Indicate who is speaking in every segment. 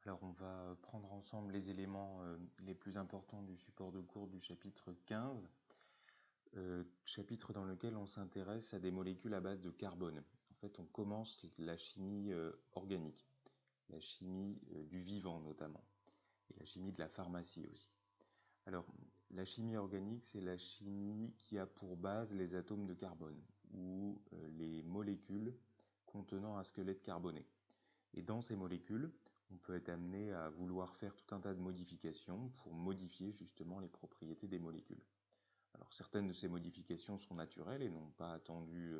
Speaker 1: Alors on va prendre ensemble les éléments les plus importants du support de cours du chapitre 15, chapitre dans lequel on s'intéresse à des molécules à base de carbone. En fait, on commence la chimie organique, la chimie du vivant notamment, et la chimie de la pharmacie aussi. Alors, la chimie organique, c'est la chimie qui a pour base les atomes de carbone, ou les molécules contenant un squelette carboné. Et dans ces molécules, on peut être amené à vouloir faire tout un tas de modifications pour modifier justement les propriétés des molécules. Alors certaines de ces modifications sont naturelles et n'ont pas attendu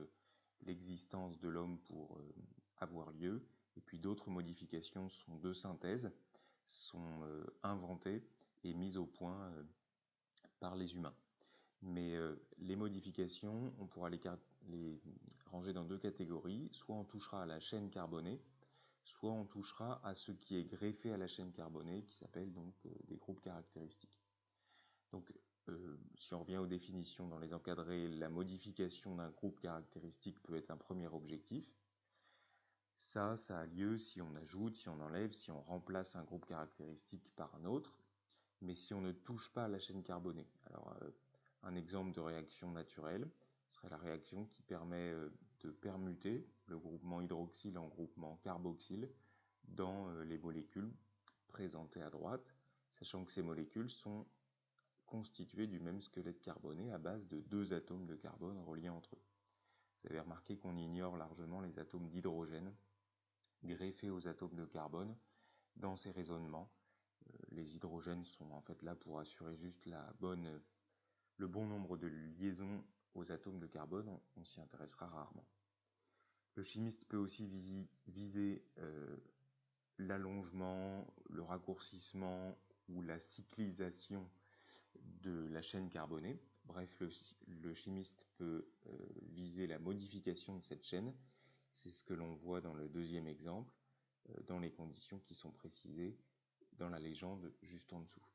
Speaker 1: l'existence de l'homme pour avoir lieu, et puis d'autres modifications sont de synthèse, sont inventées et mises au point par les humains. Mais les modifications, on pourra les ranger dans deux catégories. Soit on touchera à la chaîne carbonée, soit on touchera à ce qui est greffé à la chaîne carbonée, qui s'appelle donc des groupes caractéristiques. Donc, si on revient aux définitions dans les encadrés, la modification d'un groupe caractéristique peut être un premier objectif. Ça a lieu si on ajoute, si on enlève, si on remplace un groupe caractéristique par un autre, mais si on ne touche pas à la chaîne carbonée. Alors, un exemple de réaction naturelle serait la réaction qui permet de permuter le groupement hydroxyle en groupement carboxyle dans les molécules présentées à droite, sachant que ces molécules sont constituées du même squelette carboné à base de deux atomes de carbone reliés entre eux. Vous avez remarqué qu'on ignore largement les atomes d'hydrogène greffés aux atomes de carbone dans ces raisonnements. Les hydrogènes sont en fait là pour assurer juste le bon nombre de liaisons aux atomes de carbone, on s'y intéressera rarement. Le chimiste peut aussi viser l'allongement, le raccourcissement ou la cyclisation de la chaîne carbonée. Bref, le chimiste peut viser la modification de cette chaîne. C'est ce que l'on voit dans le deuxième exemple, dans les conditions qui sont précisées dans la légende juste en dessous.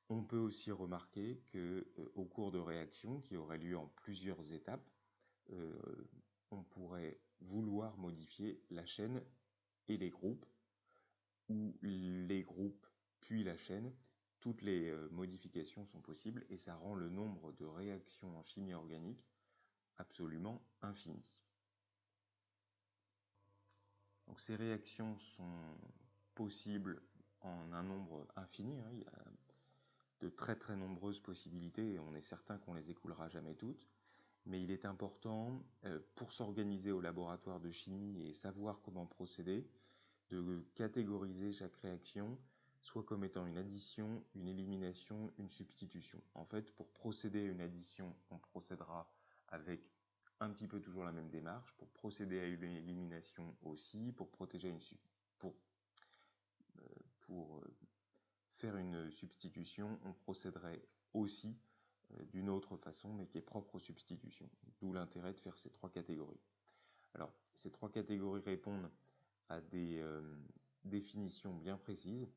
Speaker 1: On peut aussi remarquer qu'au cours de réactions qui auraient lieu en plusieurs étapes, on pourrait vouloir modifier la chaîne et les groupes, ou les groupes puis la chaîne. Toutes les modifications sont possibles et ça rend le nombre de réactions en chimie organique absolument infini. Donc ces réactions sont possibles en un nombre infini, il y a de très très nombreuses possibilités et on est certain qu'on les écoulera jamais toutes. Mais il est important, pour s'organiser au laboratoire de chimie et savoir comment procéder, de catégoriser chaque réaction, soit comme étant une addition, une élimination, une substitution. En fait, pour procéder à une addition, on procédera avec un petit peu toujours la même démarche. Pour procéder à une élimination aussi, pour faire une substitution, on procéderait aussi d'une autre façon, mais qui est propre aux substitutions. D'où l'intérêt de faire ces trois catégories. Alors, ces trois catégories répondent à des définitions bien précises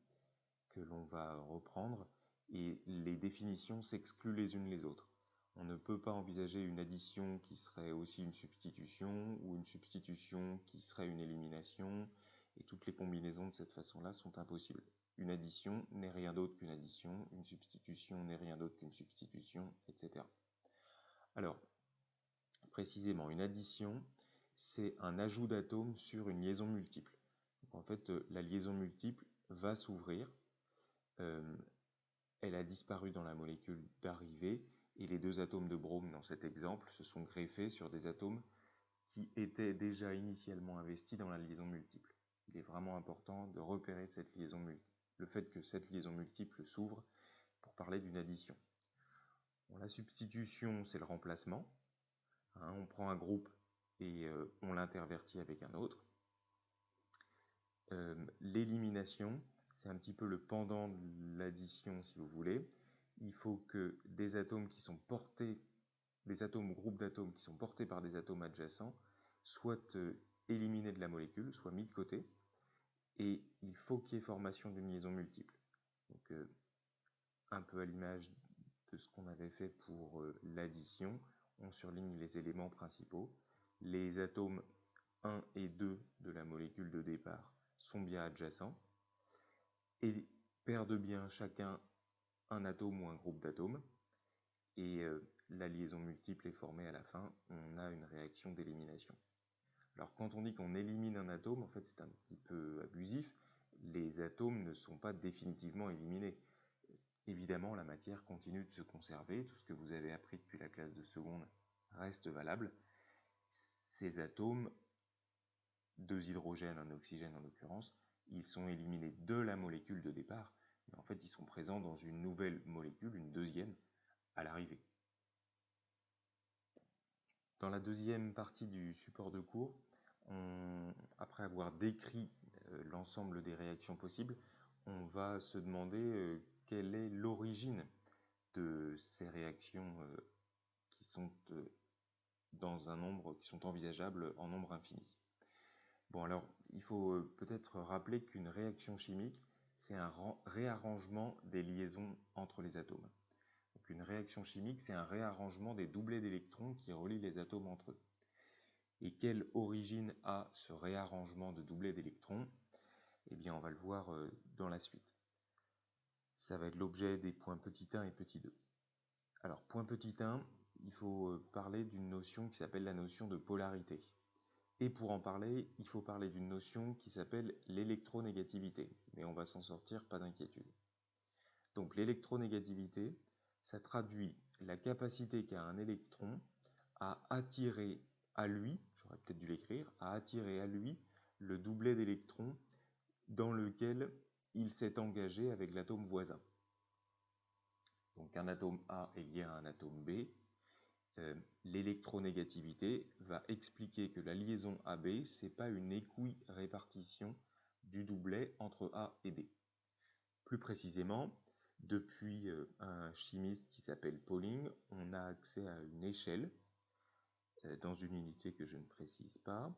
Speaker 1: que l'on va reprendre, et les définitions s'excluent les unes les autres. On ne peut pas envisager une addition qui serait aussi une substitution, ou une substitution qui serait une élimination, et toutes les combinaisons de cette façon-là sont impossibles. Une addition n'est rien d'autre qu'une addition, une substitution n'est rien d'autre qu'une substitution, etc. Alors, précisément, une addition, c'est un ajout d'atomes sur une liaison multiple. Donc, en fait, la liaison multiple va s'ouvrir, elle a disparu dans la molécule d'arrivée, et les deux atomes de brome dans cet exemple se sont greffés sur des atomes qui étaient déjà initialement investis dans la liaison multiple. Il est vraiment important de repérer cette liaison multiple, le fait que cette liaison multiple s'ouvre pour parler d'une addition. Bon, la substitution, c'est le remplacement. On prend un groupe et on l'intervertit avec un autre. L'élimination, c'est un petit peu le pendant de l'addition, si vous voulez. Il faut que des atomes qui sont portés, des atomes ou groupes d'atomes qui sont portés par des atomes adjacents, soient éliminés de la molécule, soient mis de côté, et il faut qu'il y ait formation d'une liaison multiple. Donc, un peu à l'image de ce qu'on avait fait pour l'addition, on surligne les éléments principaux. Les atomes 1 et 2 de la molécule de départ sont bien adjacents et perdent bien chacun un atome ou un groupe d'atomes, et la liaison multiple est formée à la fin, on a une réaction d'élimination. Alors quand on dit qu'on élimine un atome, en fait c'est un petit peu abusif, les atomes ne sont pas définitivement éliminés. Évidemment, la matière continue de se conserver, tout ce que vous avez appris depuis la classe de seconde reste valable. Ces atomes, 2 hydrogènes, un oxygène en l'occurrence, ils sont éliminés de la molécule de départ, mais en fait ils sont présents dans une nouvelle molécule, une deuxième, à l'arrivée. Dans la deuxième partie du support de cours, après avoir décrit l'ensemble des réactions possibles, on va se demander quelle est l'origine de ces réactions qui sont dans un nombre, qui sont envisageables en nombre infini. Bon, alors, il faut peut-être rappeler qu'une réaction chimique, c'est un réarrangement des liaisons entre les atomes. Donc, une réaction chimique, c'est un réarrangement des doublets d'électrons qui relient les atomes entre eux. Et quelle origine a ce réarrangement de doublets d'électrons? Eh bien, on va le voir dans la suite. Ça va être l'objet des points petit 1 et petit 2. Alors, point petit 1, il faut parler d'une notion qui s'appelle la notion de polarité. Et pour en parler, il faut parler d'une notion qui s'appelle l'électronégativité. Mais on va s'en sortir, pas d'inquiétude. Donc l'électronégativité, ça traduit la capacité qu'a un électron à attirer à lui, j'aurais peut-être dû l'écrire, à attirer à lui le doublet d'électrons dans lequel il s'est engagé avec l'atome voisin. Donc un atome A est lié à un atome B. L'électronégativité va expliquer que la liaison AB, ce n'est pas une équirépartition du doublet entre A et B. Plus précisément, depuis un chimiste qui s'appelle Pauling, on a accès à une échelle dans une unité que je ne précise pas,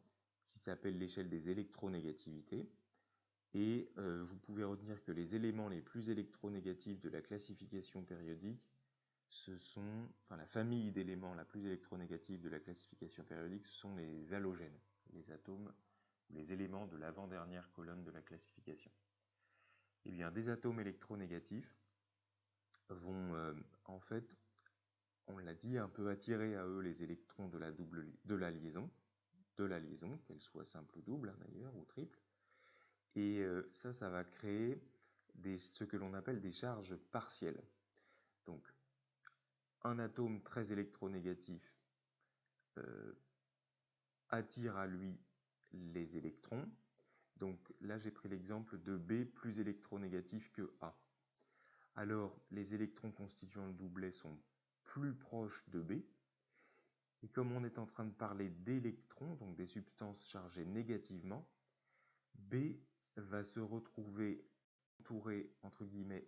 Speaker 1: qui s'appelle l'échelle des électronégativités. Et vous pouvez retenir que les éléments les plus électronégatifs de la classification périodique, la famille d'éléments la plus électronégative de la classification périodique, ce sont les halogènes, les atomes, les éléments de l'avant-dernière colonne de la classification. Eh bien, des atomes électronégatifs vont, en fait, on l'a dit, un peu attirer à eux les électrons de la liaison, qu'elle soit simple ou double d'ailleurs, ou triple. Et ça va créer ce que l'on appelle des charges partielles. Donc, un atome très électronégatif attire à lui les électrons. Donc là, j'ai pris l'exemple de B plus électronégatif que A. Alors, les électrons constituant le doublet sont plus proches de B. Et comme on est en train de parler d'électrons, donc des substances chargées négativement, B va se retrouver entouré, entre guillemets,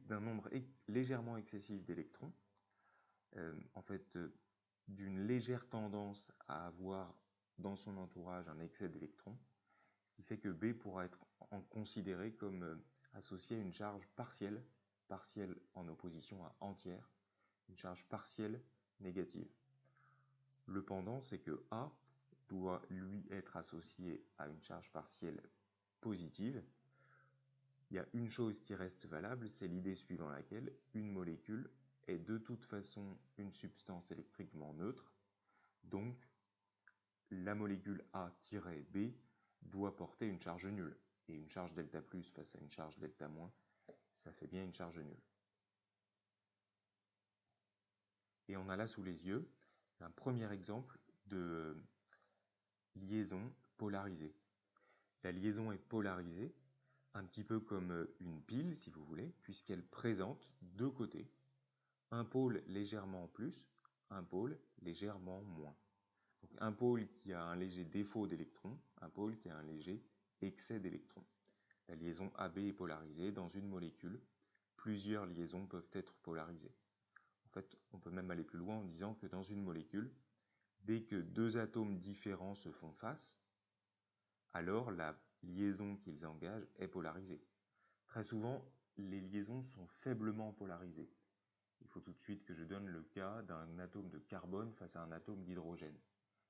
Speaker 1: d'un nombre légèrement excessif d'électrons, en fait, d'une légère tendance à avoir dans son entourage un excès d'électrons, ce qui fait que B pourra être considéré comme associé à une charge partielle en opposition à entière, une charge partielle négative. Le pendant, c'est que A doit lui être associé à une charge partielle positive. Il y a une chose qui reste valable, c'est l'idée suivant laquelle une molécule est de toute façon une substance électriquement neutre, donc la molécule A-B doit porter une charge nulle. Et une charge delta plus face à une charge delta moins, ça fait bien une charge nulle. Et on a là sous les yeux un premier exemple de liaison polarisée. La liaison est polarisée, un petit peu comme une pile, si vous voulez, puisqu'elle présente deux côtés, un pôle légèrement plus, un pôle légèrement moins. Donc un pôle qui a un léger défaut d'électrons, un pôle qui a un léger excès d'électrons. La liaison AB est polarisée. Dans une molécule, plusieurs liaisons peuvent être polarisées. En fait, on peut même aller plus loin en disant que dans une molécule, dès que deux atomes différents se font face, alors la liaison qu'ils engagent est polarisée. Très souvent, les liaisons sont faiblement polarisées. Il faut tout de suite que je donne le cas d'un atome de carbone face à un atome d'hydrogène.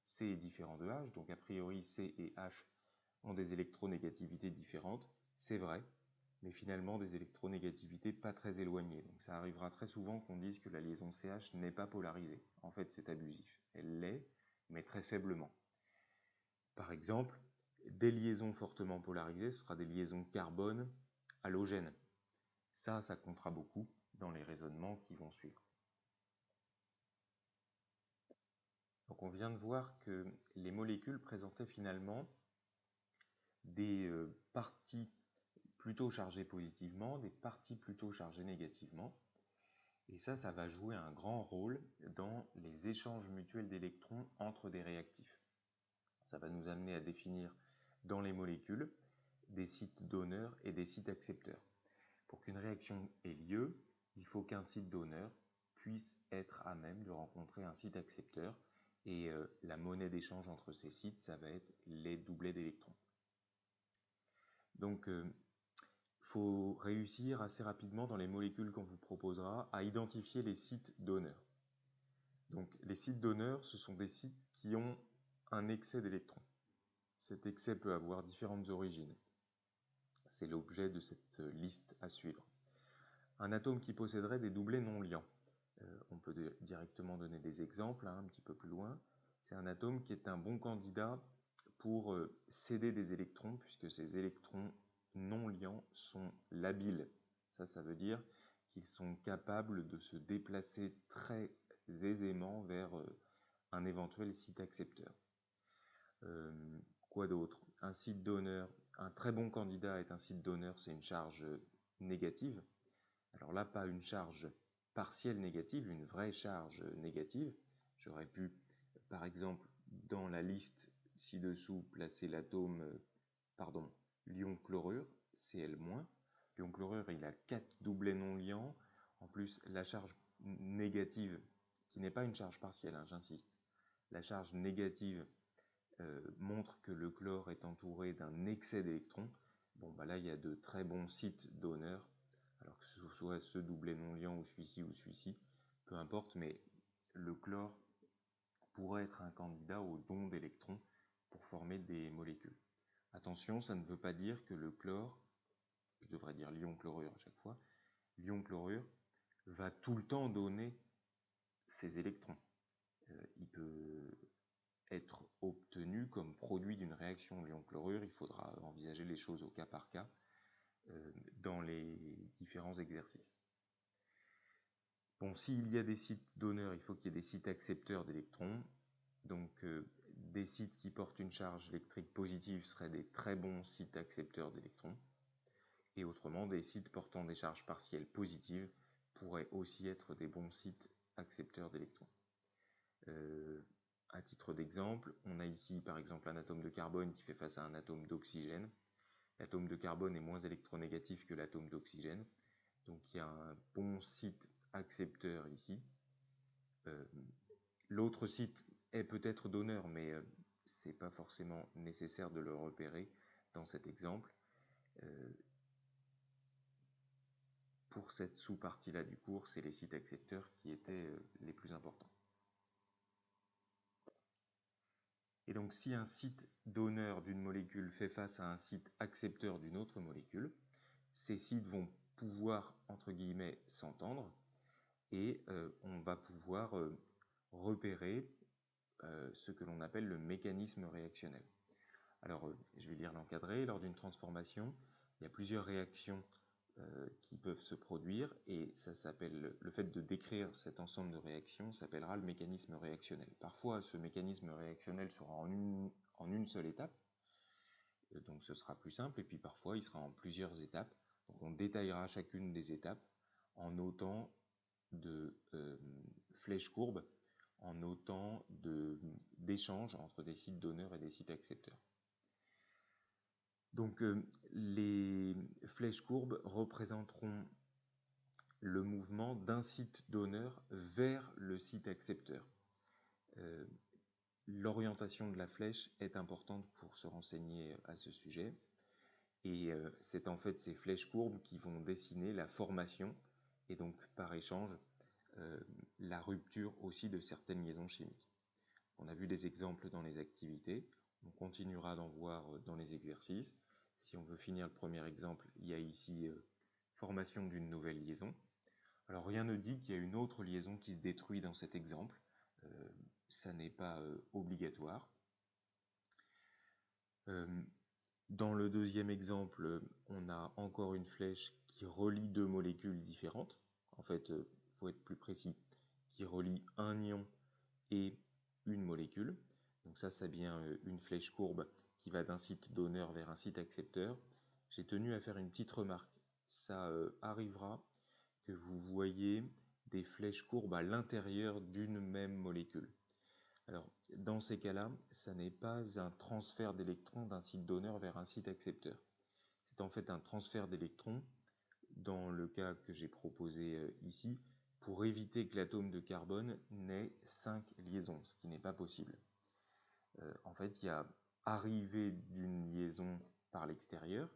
Speaker 1: C est différent de H, donc a priori C et H ont des électronégativités différentes, c'est vrai, mais finalement des électronégativités pas très éloignées. Donc ça arrivera très souvent qu'on dise que la liaison CH n'est pas polarisée. En fait, c'est abusif. Elle l'est, mais très faiblement. Par exemple, des liaisons fortement polarisées, ce sera des liaisons carbone-halogène. Ça comptera beaucoup dans les raisonnements qui vont suivre. Donc on vient de voir que les molécules présentaient finalement des parties plutôt chargées positivement, des parties plutôt chargées négativement. Et ça va jouer un grand rôle dans les échanges mutuels d'électrons entre des réactifs. Ça va nous amener à définir dans les molécules des sites donneurs et des sites accepteurs. Pour qu'une réaction ait lieu, il faut qu'un site donneur puisse être à même de rencontrer un site accepteur, et la monnaie d'échange entre ces sites, ça va être les doublets d'électrons. Donc, faut réussir assez rapidement dans les molécules qu'on vous proposera à identifier les sites donneurs. Donc, les sites donneurs, ce sont des sites qui ont un excès d'électrons. Cet excès peut avoir différentes origines. C'est l'objet de cette liste à suivre. Un atome qui posséderait des doublets non liants. On peut directement donner des exemples un petit peu plus loin. C'est un atome qui est un bon candidat pour céder des électrons, puisque ces électrons non liants sont labiles. Ça veut dire qu'ils sont capables de se déplacer très aisément vers un éventuel site accepteur. Quoi d'autre? Un site donneur, un très bon candidat est un site donneur, c'est une charge négative. Alors là, pas une charge partielle négative, une vraie charge négative. J'aurais pu, par exemple, dans la liste ci-dessous, placer l'atome, l'ion chlorure, Cl-. L'ion chlorure, il a 4 doublets non liants. En plus, la charge négative, qui n'est pas une charge partielle, j'insiste, la charge négative montre que le chlore est entouré d'un excès d'électrons. Bon, là, il y a de très bons sites donneurs, alors que ce soit ce doublet non liant ou celui-ci, peu importe, mais le chlore pourrait être un candidat au don d'électrons pour former des molécules. Attention, ça ne veut pas dire que le chlore, je devrais dire l'ion chlorure à chaque fois, l'ion chlorure va tout le temps donner ces électrons. Il peut être obtenu comme produit d'une réaction l'ion-chlorure. Il faudra envisager les choses au cas par cas dans les différents exercices. Bon, s'il y a des sites donneurs, il faut qu'il y ait des sites accepteurs d'électrons. Donc, des sites qui portent une charge électrique positive seraient des très bons sites accepteurs d'électrons. Et autrement, des sites portant des charges partielles positives pourraient aussi être des bons sites accepteurs d'électrons. À titre d'exemple, on a ici par exemple un atome de carbone qui fait face à un atome d'oxygène. L'atome de carbone est moins électronégatif que l'atome d'oxygène, donc il y a un bon site accepteur ici. L'autre site est peut-être donneur, mais c'est pas forcément nécessaire de le repérer dans cet exemple. Pour cette sous-partie-là du cours, c'est les sites accepteurs qui étaient les plus importants. Et donc, si un site donneur d'une molécule fait face à un site accepteur d'une autre molécule, ces sites vont pouvoir, entre guillemets, s'entendre, et on va pouvoir repérer ce que l'on appelle le mécanisme réactionnel. Alors, je vais lire l'encadré. Lors d'une transformation, il y a plusieurs réactions qui peuvent se produire, et ça s'appelle, le fait de décrire cet ensemble de réactions s'appellera le mécanisme réactionnel. Parfois, ce mécanisme réactionnel sera en une seule étape, donc ce sera plus simple, et puis parfois il sera en plusieurs étapes. Donc on détaillera chacune des étapes en autant de flèches courbes, en autant d'échanges entre des sites donneurs et des sites accepteurs. Donc les flèches courbes représenteront le mouvement d'un site donneur vers le site accepteur. L'orientation de la flèche est importante pour se renseigner à ce sujet, et c'est en fait ces flèches courbes qui vont dessiner la formation et donc par échange la rupture aussi de certaines liaisons chimiques. On a vu des exemples dans les activités. On continuera d'en voir dans les exercices. Si on veut finir le premier exemple, il y a ici formation d'une nouvelle liaison. Alors rien ne dit qu'il y a une autre liaison qui se détruit dans cet exemple. Ça n'est pas obligatoire. Dans le deuxième exemple, on a encore une flèche qui relie deux molécules différentes. En fait, il faut être plus précis, qui relie un ion et une molécule. Donc ça vient une flèche courbe qui va d'un site donneur vers un site accepteur. J'ai tenu à faire une petite remarque. Ça arrivera que vous voyez des flèches courbes à l'intérieur d'une même molécule. Alors, dans ces cas-là, ça n'est pas un transfert d'électrons d'un site donneur vers un site accepteur. C'est en fait un transfert d'électrons, dans le cas que j'ai proposé ici, pour éviter que l'atome de carbone n'ait 5 liaisons, ce qui n'est pas possible. En fait, il y a arrivée d'une liaison par l'extérieur,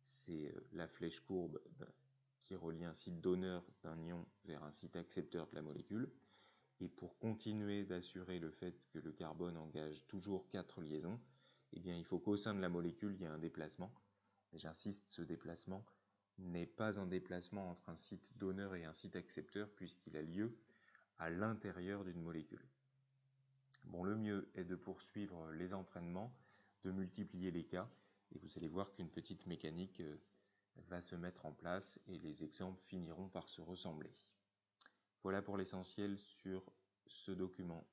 Speaker 1: c'est la flèche courbe qui relie un site donneur d'un ion vers un site accepteur de la molécule. Et pour continuer d'assurer le fait que le carbone engage toujours 4 liaisons, eh bien, il faut qu'au sein de la molécule, il y ait un déplacement. Et j'insiste, ce déplacement n'est pas un déplacement entre un site donneur et un site accepteur, puisqu'il a lieu à l'intérieur d'une molécule. Bon, le mieux est de poursuivre les entraînements, de multiplier les cas, et vous allez voir qu'une petite mécanique va se mettre en place et les exemples finiront par se ressembler. Voilà pour l'essentiel sur ce document.